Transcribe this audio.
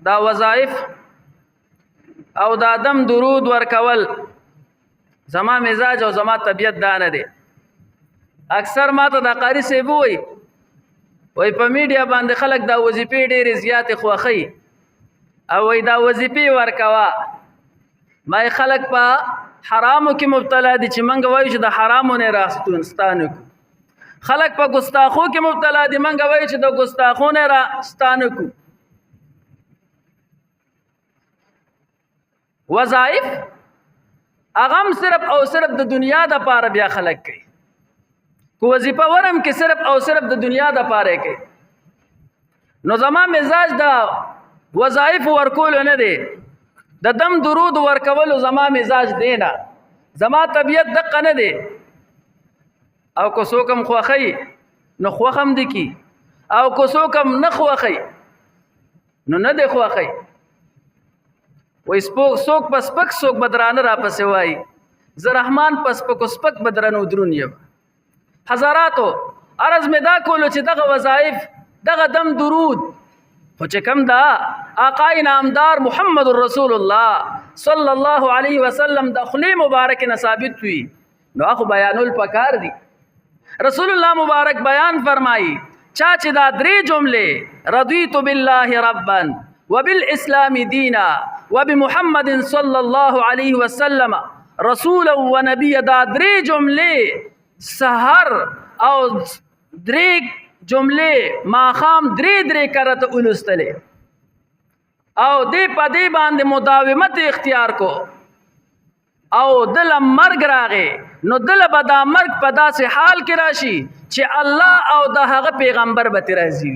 دا وظایف او دا دم درود ورکول زما مزاج او زما طبیعت دا نه دی. اکثر ما ته دا قاری صاحب وای په میډیا باندې خلک دا وظیفې ډېرې زیاتې خوښوي او وای دا وظیفې ورکوه. ما خلک په حرامو کې مبتلا دي چې منګه وایو چې د حرامو نه راستانو کو. خلک په ګستاخو کې مبتلا دي منګه وایو چې د ګستاخو نه راستانو کو. وظایف اغم صرف او صرف د دنیا د پاره بیا خلک کوي. کو وظیفه ورم کې صرف او صرف د دنیا د پاره کوي. نو زما مزاج دا وظایف ورکول نه دی، د دم درود ورکول زما مزاج دی نه، زما طبیعت دقه نه دی. او کو څوکم خوخی نو خوخم دی کی، او کو څوکم نه خوخی نو نه دی خوخی. وای څوک پس پک څوک بدرانه را پسې وای، زه رحمان پس پک سپک بدرانه درون یم. حضراتو عرض می دا کولو چې دغه وظایف دغه دم درود خو چې کم دا آقا نامدار محمد رسول الله صلی الله علیه وسلم د خلی مبارک نه ثابت وي نو اخو بیانول پکار دي. رسول الله مبارک بیان فرمایي چا چې دا درې جمله رضیت بالله ربا وبالاسلام دینا وبمحمد صلی الله علیه وسلم رسولا ونبی، دا درې جمله سحر او درې جمله ماخام درې کرت اولستلې او دې په دې باندې مداومت اختیار کو او دل مرګ راغې نو دل به دا مرګ په داسې حال کې راشي چې الله او د هغه پیغمبر به ترې راځي.